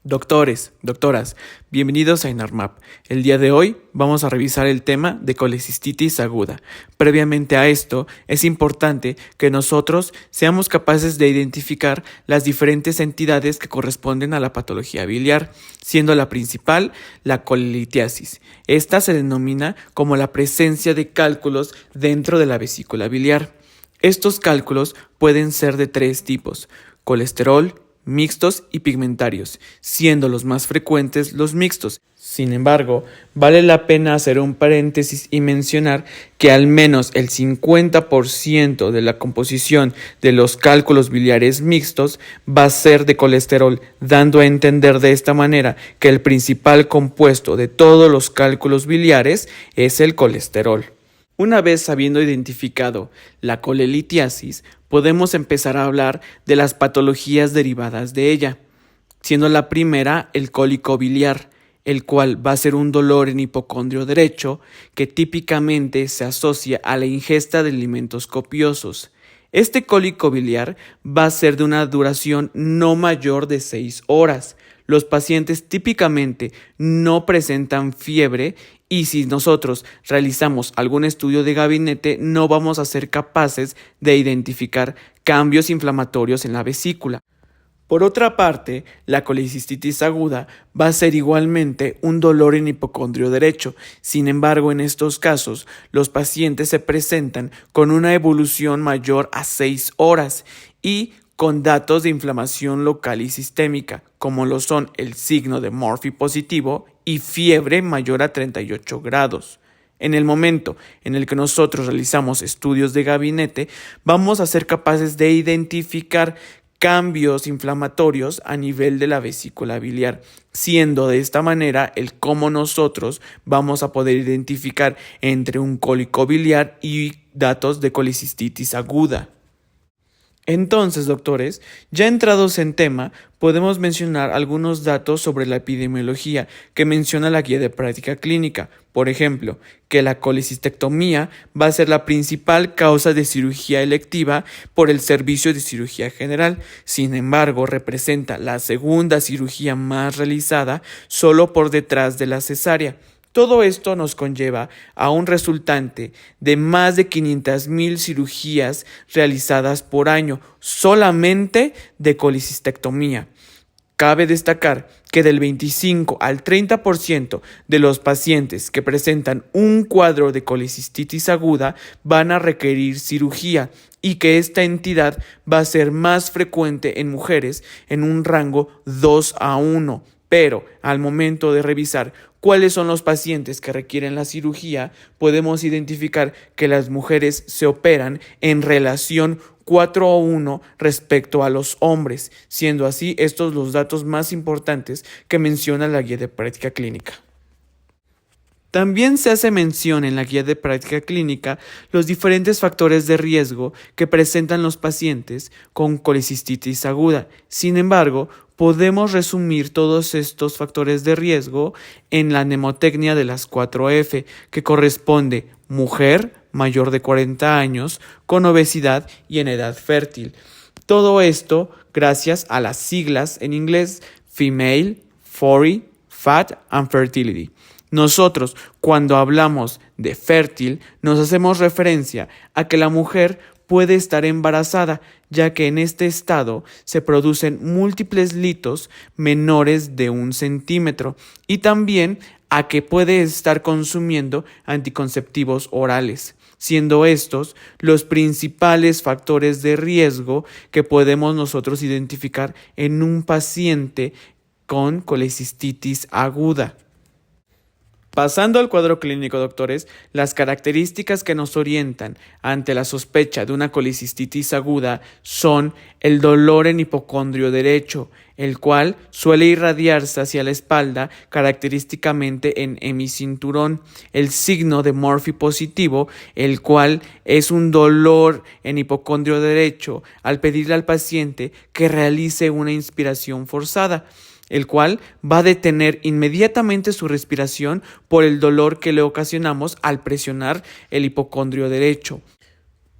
Doctores, doctoras, bienvenidos a INARMAP. El día de hoy vamos a revisar el tema de colecistitis aguda. Previamente a esto, es importante que nosotros seamos capaces de identificar las diferentes entidades que corresponden a la patología biliar, siendo la principal la colelitiasis. Esta se denomina como la presencia de cálculos dentro de la vesícula biliar. Estos cálculos pueden ser de tres tipos: colesterol, mixtos y pigmentarios, siendo los más frecuentes los mixtos. Sin embargo, vale la pena hacer un paréntesis y mencionar que al menos el 50% de la composición de los cálculos biliares mixtos va a ser de colesterol, dando a entender de esta manera que el principal compuesto de todos los cálculos biliares es el colesterol. Una vez habiendo identificado la colelitiasis, podemos empezar a hablar de las patologías derivadas de ella, siendo la primera el cólico biliar, el cual va a ser un dolor en hipocondrio derecho que típicamente se asocia a la ingesta de alimentos copiosos. Este cólico biliar va a ser de una duración no mayor de 6 horas. Los pacientes típicamente no presentan fiebre y si nosotros realizamos algún estudio de gabinete no vamos a ser capaces de identificar cambios inflamatorios en la vesícula. Por otra parte, la colecistitis aguda va a ser igualmente un dolor en hipocondrio derecho. Sin embargo, en estos casos, los pacientes se presentan con una evolución mayor a 6 horas y con datos de inflamación local y sistémica, como lo son el signo de Murphy positivo y fiebre mayor a 38 grados. En el momento en el que nosotros realizamos estudios de gabinete, vamos a ser capaces de identificar cambios inflamatorios a nivel de la vesícula biliar, siendo de esta manera el cómo nosotros vamos a poder identificar entre un cólico biliar y datos de colecistitis aguda. Entonces, doctores, ya entrados en tema, podemos mencionar algunos datos sobre la epidemiología que menciona la guía de práctica clínica. Por ejemplo, que la colecistectomía va a ser la principal causa de cirugía electiva por el Servicio de Cirugía General. Sin embargo, representa la segunda cirugía más realizada solo por detrás de la cesárea. Todo esto nos conlleva a un resultante de más de 500,000 cirugías realizadas por año solamente de colecistectomía. Cabe destacar que del 25 al 30% de los pacientes que presentan un cuadro de colecistitis aguda van a requerir cirugía y que esta entidad va a ser más frecuente en mujeres en un rango 2:1. Pero al momento de revisar cuáles son los pacientes que requieren la cirugía, podemos identificar que las mujeres se operan en relación 4:1 respecto a los hombres, siendo así estos los datos más importantes que menciona la guía de práctica clínica. También se hace mención en la guía de práctica clínica los diferentes factores de riesgo que presentan los pacientes con colecistitis aguda. Sin embargo, podemos resumir todos estos factores de riesgo en la mnemotecnia de las 4F, que corresponde mujer mayor de 40 años, con obesidad y en edad fértil. Todo esto gracias a las siglas en inglés Female, 40, Fat and Fertility. Nosotros, cuando hablamos de fértil, nos hacemos referencia a que la mujer puede estar embarazada, ya que en este estado se producen múltiples litos menores de 1 centímetro y también a que puede estar consumiendo anticonceptivos orales, siendo estos los principales factores de riesgo que podemos nosotros identificar en un paciente con colecistitis aguda. Pasando al cuadro clínico, doctores, las características que nos orientan ante la sospecha de una colecistitis aguda son el dolor en hipocondrio derecho, el cual suele irradiarse hacia la espalda característicamente en hemicinturón, el signo de Murphy positivo, el cual es un dolor en hipocondrio derecho al pedirle al paciente que realice una inspiración forzada, el cual va a detener inmediatamente su respiración por el dolor que le ocasionamos al presionar el hipocondrio derecho.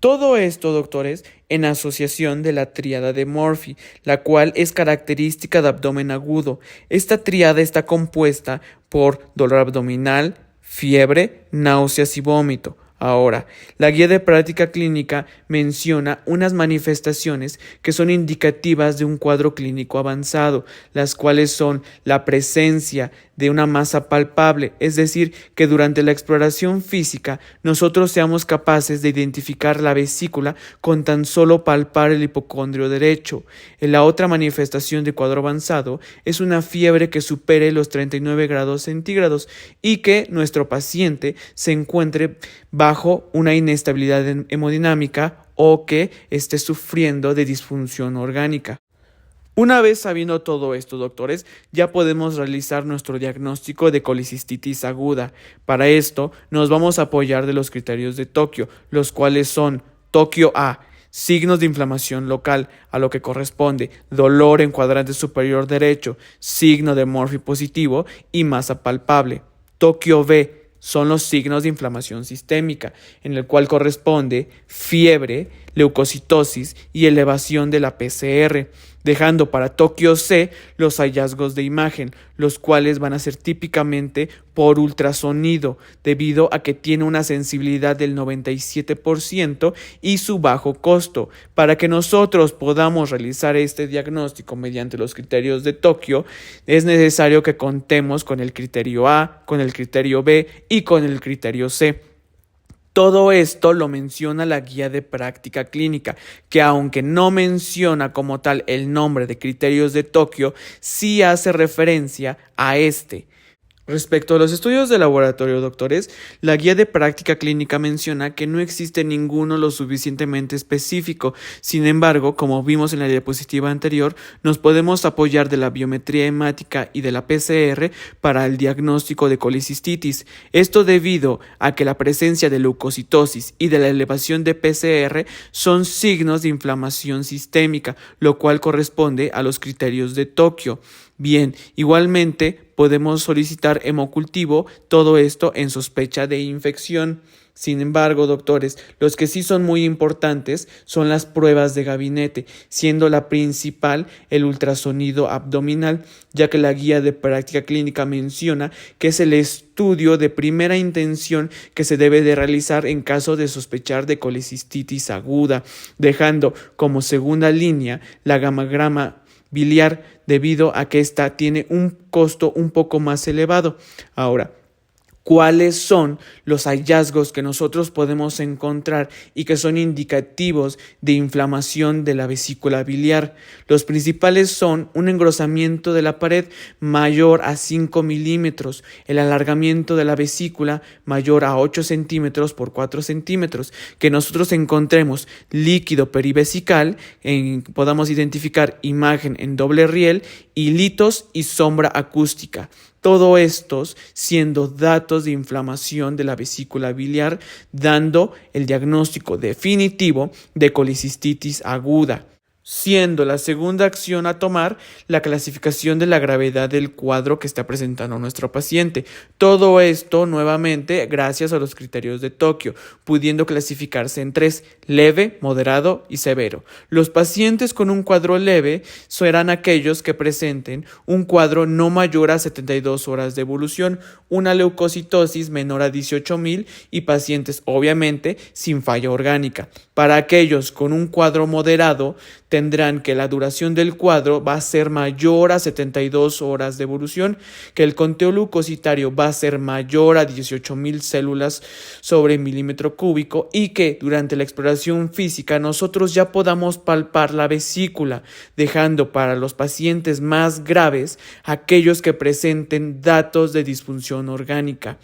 Todo esto, doctores, en asociación de la tríada de Murphy, la cual es característica de abdomen agudo. Esta tríada está compuesta por dolor abdominal, fiebre, náuseas y vómito. Ahora, la guía de práctica clínica menciona unas manifestaciones que son indicativas de un cuadro clínico avanzado, las cuales son la presencia de una masa palpable, es decir, que durante la exploración física nosotros seamos capaces de identificar la vesícula con tan solo palpar el hipocondrio derecho. La otra manifestación de cuadro avanzado es una fiebre que supere los 39 grados centígrados y que nuestro paciente se encuentre bajo una inestabilidad hemodinámica o que esté sufriendo de disfunción orgánica. Una vez sabiendo todo esto, doctores, ya podemos realizar nuestro diagnóstico de colicistitis aguda. Para esto, nos vamos a apoyar de los criterios de Tokio, los cuales son Tokio A, signos de inflamación local, a lo que corresponde dolor en cuadrante superior derecho, signo de Murphy positivo y masa palpable. Tokio B son los signos de inflamación sistémica, en el cual corresponde fiebre, leucocitosis y elevación de la PCR, dejando para Tokio C los hallazgos de imagen, los cuales van a ser típicamente por ultrasonido, debido a que tiene una sensibilidad del 97% y su bajo costo. Para que nosotros podamos realizar este diagnóstico mediante los criterios de Tokio, es necesario que contemos con el criterio A, con el criterio B y con el criterio C. Todo esto lo menciona la guía de práctica clínica, que aunque no menciona como tal el nombre de criterios de Tokio, sí hace referencia a este. Respecto a los estudios de laboratorio, doctores, la guía de práctica clínica menciona que no existe ninguno lo suficientemente específico. Sin embargo, como vimos en la diapositiva anterior, nos podemos apoyar de la biometría hemática y de la PCR para el diagnóstico de colicistitis. Esto debido a que la presencia de leucocitosis y de la elevación de PCR son signos de inflamación sistémica, lo cual corresponde a los criterios de Tokio. Bien, igualmente podemos solicitar hemocultivo, todo esto en sospecha de infección. Sin embargo, doctores, los que sí son muy importantes son las pruebas de gabinete, siendo la principal el ultrasonido abdominal, ya que la guía de práctica clínica menciona que es el estudio de primera intención que se debe de realizar en caso de sospechar de colicistitis aguda, dejando como segunda línea la gammagrama biliar, debido a que ésta tiene un costo un poco más elevado. Ahora, ¿cuáles son los hallazgos que nosotros podemos encontrar y que son indicativos de inflamación de la vesícula biliar? Los principales son un engrosamiento de la pared mayor a 5 milímetros, el alargamiento de la vesícula mayor a 8 centímetros por 4 centímetros, que nosotros encontremos líquido perivesical, podamos identificar imagen en doble riel y litos y sombra acústica. Todo estos siendo datos de inflamación de la vesícula biliar, dando el diagnóstico definitivo de colicistitis aguda, siendo la segunda acción a tomar la clasificación de la gravedad del cuadro que está presentando nuestro paciente. Todo esto nuevamente gracias a los criterios de Tokio, pudiendo clasificarse en 3: leve, moderado y severo. Los pacientes con un cuadro leve serán aquellos que presenten un cuadro no mayor a 72 horas de evolución, una leucocitosis menor a 18,000 y pacientes obviamente sin falla orgánica. Para aquellos con un cuadro moderado, tendrán que la duración del cuadro va a ser mayor a 72 horas de evolución, que el conteo leucocitario va a ser mayor a 18,000 células sobre milímetro cúbico y que durante la exploración física nosotros ya podamos palpar la vesícula, dejando para los pacientes más graves aquellos que presenten datos de disfunción orgánica.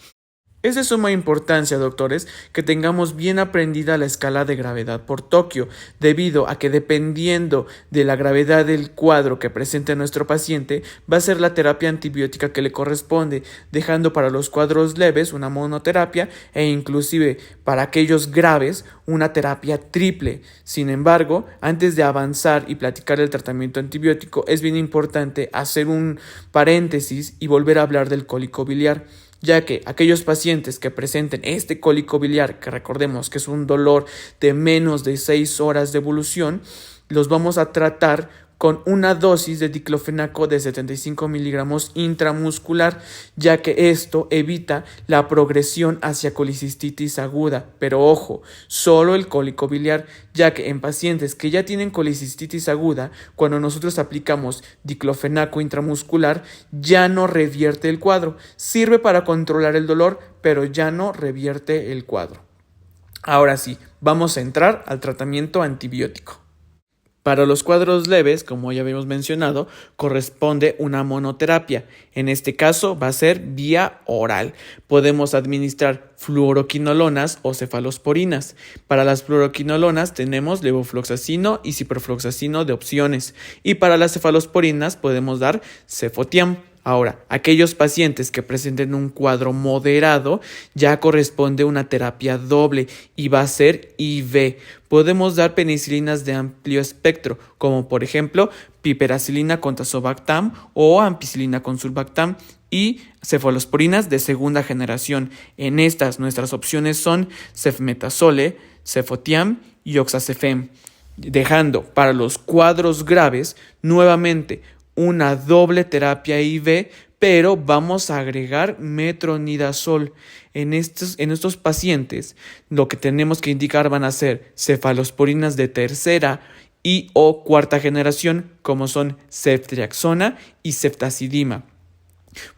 Es de suma importancia, doctores, que tengamos bien aprendida la escala de gravedad por Tokio, debido a que dependiendo de la gravedad del cuadro que presente nuestro paciente, va a ser la terapia antibiótica que le corresponde, dejando para los cuadros leves una monoterapia e inclusive para aquellos graves una terapia triple. Sin embargo, antes de avanzar y platicar el tratamiento antibiótico, es bien importante hacer un paréntesis y volver a hablar del cólico biliar. ya que aquellos pacientes que presenten este cólico biliar, que recordemos que es un dolor de menos de 6 horas de evolución, los vamos a tratar con una dosis de diclofenaco de 75 miligramos intramuscular, ya que esto evita la progresión hacia colicistitis aguda. Pero ojo, solo el cólico biliar, ya que en pacientes que ya tienen colicistitis aguda, cuando nosotros aplicamos diclofenaco intramuscular, ya no revierte el cuadro. Sirve para controlar el dolor, pero ya no revierte el cuadro. Ahora sí, vamos a entrar al tratamiento antibiótico. Para los cuadros leves, como ya habíamos mencionado, corresponde una monoterapia. En este caso va a ser vía oral. Podemos administrar fluoroquinolonas o cefalosporinas. Para las fluoroquinolonas tenemos levofloxacino y ciprofloxacino de opciones. Y para las cefalosporinas podemos dar cefotiam. Ahora, aquellos pacientes que presenten un cuadro moderado ya corresponde una terapia doble y va a ser IV. Podemos dar penicilinas de amplio espectro, como por ejemplo piperacilina con tazobactam o ampicilina con sulbactam, y cefalosporinas de segunda generación. En estas nuestras opciones son cefmetazole, cefotiam y oxacefem, dejando para los cuadros graves nuevamente una doble terapia IV, pero vamos a agregar metronidazol. En estos pacientes lo que tenemos que indicar van a ser cefalosporinas de tercera y o cuarta generación, como son ceftriaxona y ceftazidima,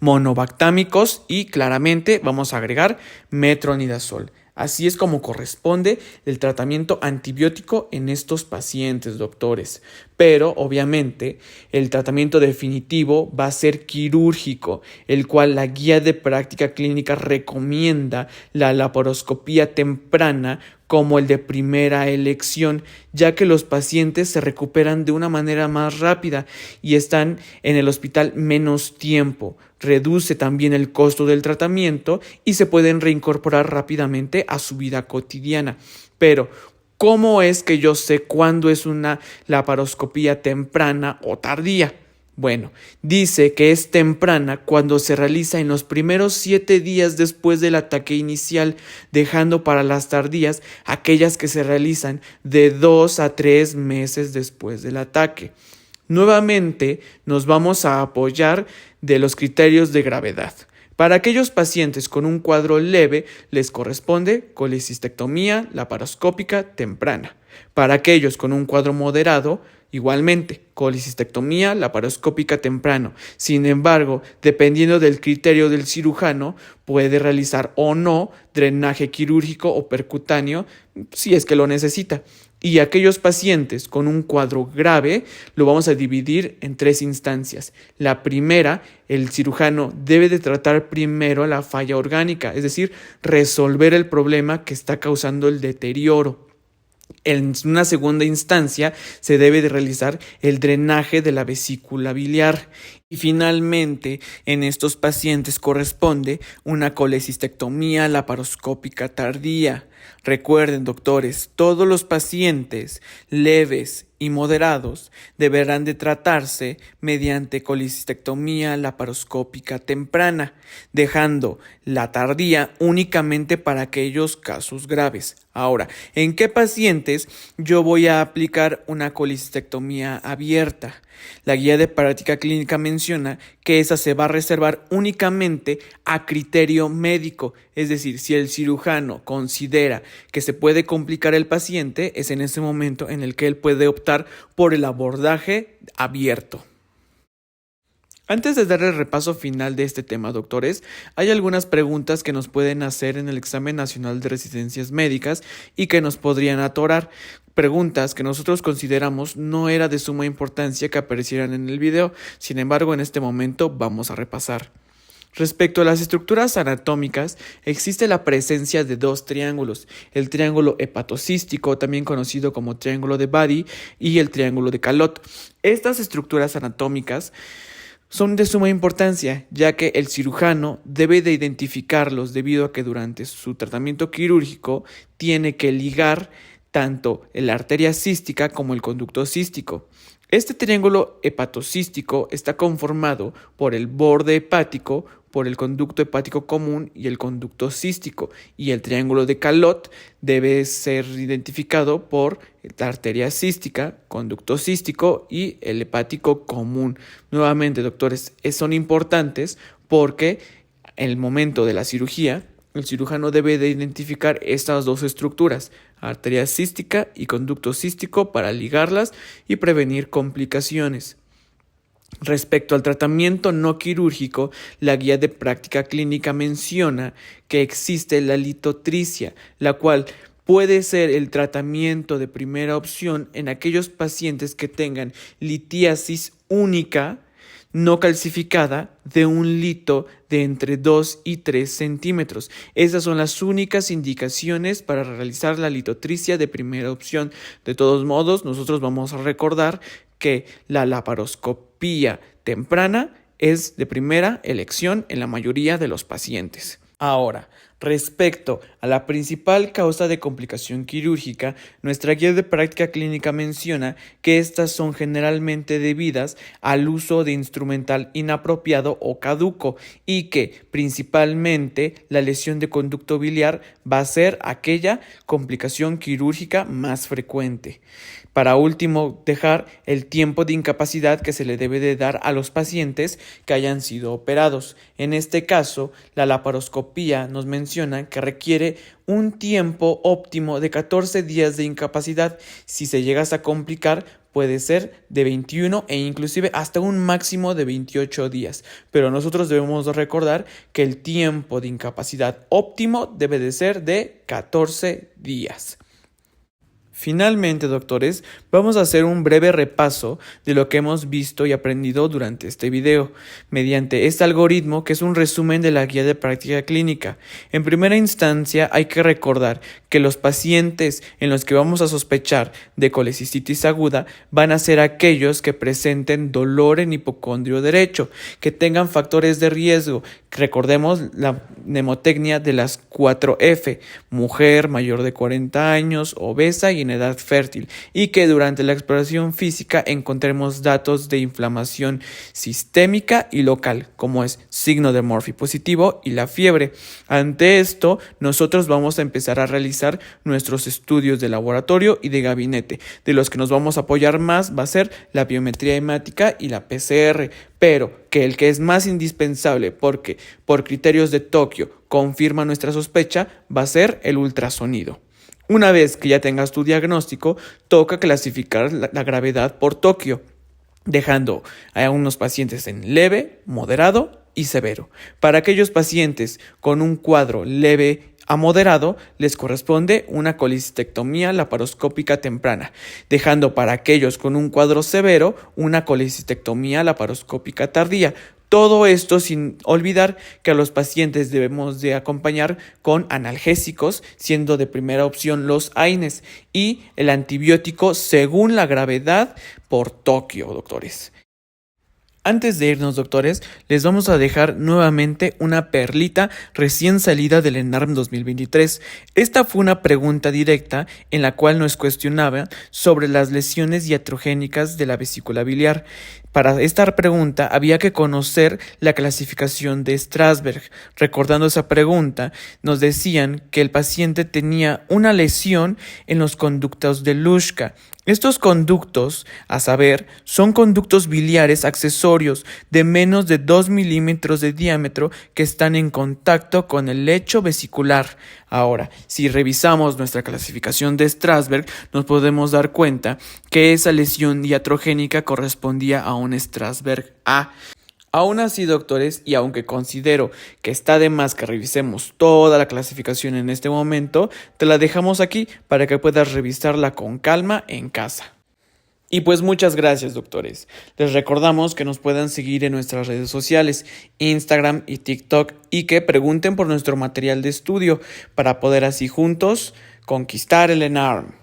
monobactámicos, y claramente vamos a agregar metronidazol. Así es como corresponde el tratamiento antibiótico en estos pacientes, doctores. Pero, obviamente, el tratamiento definitivo va a ser quirúrgico, el cual la guía de práctica clínica recomienda la laparoscopía temprana como el de primera elección, ya que los pacientes se recuperan de una manera más rápida y están en el hospital menos tiempo. Reduce también el costo del tratamiento y se pueden reincorporar rápidamente a su vida cotidiana. Pero, ¿cómo es que yo sé cuándo es una laparoscopía temprana o tardía? Bueno, dice que es temprana cuando se realiza en los primeros 7 días después del ataque inicial, dejando para las tardías aquellas que se realizan de 2 a 3 meses después del ataque. Nuevamente nos vamos a apoyar de los criterios de gravedad. Para aquellos pacientes con un cuadro leve les corresponde colecistectomía laparoscópica temprana. Para aquellos con un cuadro moderado, igualmente, colecistectomía laparoscópica temprano. Sin embargo, dependiendo del criterio del cirujano, puede realizar o no drenaje quirúrgico o percutáneo si es que lo necesita. Y aquellos pacientes con un cuadro grave lo vamos a dividir en 3 instancias. La primera, el cirujano debe de tratar primero la falla orgánica, es decir, resolver el problema que está causando el deterioro. En una segunda instancia se debe de realizar el drenaje de la vesícula biliar. Y finalmente, en estos pacientes corresponde una colecistectomía laparoscópica tardía. Recuerden, doctores, todos los pacientes leves y moderados deberán de tratarse mediante colecistectomía laparoscópica temprana, dejando la tardía únicamente para aquellos casos graves. Ahora, ¿en qué pacientes yo voy a aplicar una colecistectomía abierta? La guía de práctica clínica menciona que esa se va a reservar únicamente a criterio médico, es decir, si el cirujano considera que se puede complicar el paciente, es en ese momento en el que él puede optar por el abordaje abierto. Antes de dar el repaso final de este tema, doctores, hay algunas preguntas que nos pueden hacer en el examen nacional de residencias médicas y que nos podrían atorar. Preguntas que nosotros consideramos no era de suma importancia que aparecieran en el video, sin embargo en este momento vamos a repasar. Respecto a las estructuras anatómicas, existe la presencia de 2 triángulos, el triángulo hepatocístico, también conocido como triángulo de Badi, y el triángulo de Calot. Estas estructuras anatómicas son de suma importancia, ya que el cirujano debe de identificarlos debido a que durante su tratamiento quirúrgico tiene que ligar tanto la arteria cística como el conducto cístico. Este triángulo hepatocístico está conformado por el borde hepático, por el conducto hepático común y el conducto cístico, y el triángulo de Calot debe ser identificado por la arteria cística, conducto cístico y el hepático común. Nuevamente, doctores, son importantes porque en el momento de la cirugía, el cirujano debe de identificar estas dos estructuras, arteria cística y conducto cístico, para ligarlas y prevenir complicaciones. Respecto al tratamiento no quirúrgico, la guía de práctica clínica menciona que existe la litotricia, la cual puede ser el tratamiento de primera opción en aquellos pacientes que tengan litiasis única no calcificada de un lito de entre 2 y 3 centímetros. Esas son las únicas indicaciones para realizar la litotricia de primera opción. De todos modos, nosotros vamos a recordar que la laparoscopía temprana es de primera elección en la mayoría de los pacientes. Ahora, respecto a la principal causa de complicación quirúrgica, nuestra guía de práctica clínica menciona que estas son generalmente debidas al uso de instrumental inapropiado o caduco y que principalmente la lesión de conducto biliar va a ser aquella complicación quirúrgica más frecuente. Para último, dejar el tiempo de incapacidad que se le debe de dar a los pacientes que hayan sido operados. En este caso, la laparoscopía nos menciona que requiere un tiempo óptimo de 14 días de incapacidad. Si se llega a complicar, puede ser de 21 e inclusive hasta un máximo de 28 días. Pero nosotros debemos recordar que el tiempo de incapacidad óptimo debe de ser de 14 días. Finalmente, doctores, vamos a hacer un breve repaso de lo que hemos visto y aprendido durante este video, mediante este algoritmo que es un resumen de la guía de práctica clínica. En primera instancia, hay que recordar que los pacientes en los que vamos a sospechar de colecistitis aguda van a ser aquellos que presenten dolor en hipocondrio derecho, que tengan factores de riesgo. Recordemos la mnemotecnia de las 4F: mujer mayor de 40 años, obesa y en edad fértil, y que durante la exploración física encontremos datos de inflamación sistémica y local, como es signo de Murphy positivo y la fiebre. Ante esto, nosotros vamos a empezar a realizar nuestros estudios de laboratorio y de gabinete. De los que nos vamos a apoyar más va a ser la biometría hemática y la PCR, pero que el que es más indispensable porque por criterios de Tokio confirma nuestra sospecha va a ser el ultrasonido. Una vez que ya tengas tu diagnóstico, toca clasificar la gravedad por Tokio, dejando a unos pacientes en leve, moderado y severo. Para aquellos pacientes con un cuadro leve a moderado, les corresponde una colecistectomía laparoscópica temprana, dejando para aquellos con un cuadro severo una colecistectomía laparoscópica tardía. Todo esto sin olvidar que a los pacientes debemos de acompañar con analgésicos, siendo de primera opción los AINES y el antibiótico según la gravedad por Tokio, doctores. Antes de irnos, doctores, les vamos a dejar nuevamente una perlita recién salida del ENARM 2023. Esta fue una pregunta directa en la cual nos cuestionaba sobre las lesiones iatrogénicas de la vesícula biliar. Para esta pregunta había que conocer la clasificación de Strasberg. Recordando esa pregunta, nos decían que el paciente tenía una lesión en los conductos de Luschka. Estos conductos, a saber, son conductos biliares accesorios de menos de 2 milímetros de diámetro que están en contacto con el lecho vesicular. Ahora, si revisamos nuestra clasificación de Strasberg, nos podemos dar cuenta que esa lesión iatrogénica correspondía a un Strasberg A. Aún así, doctores, y aunque considero que está de más que revisemos toda la clasificación en este momento, te la dejamos aquí para que puedas revisarla con calma en casa. Y pues muchas gracias, doctores. Les recordamos que nos puedan seguir en nuestras redes sociales, Instagram y TikTok, y que pregunten por nuestro material de estudio para poder así juntos conquistar el ENARM.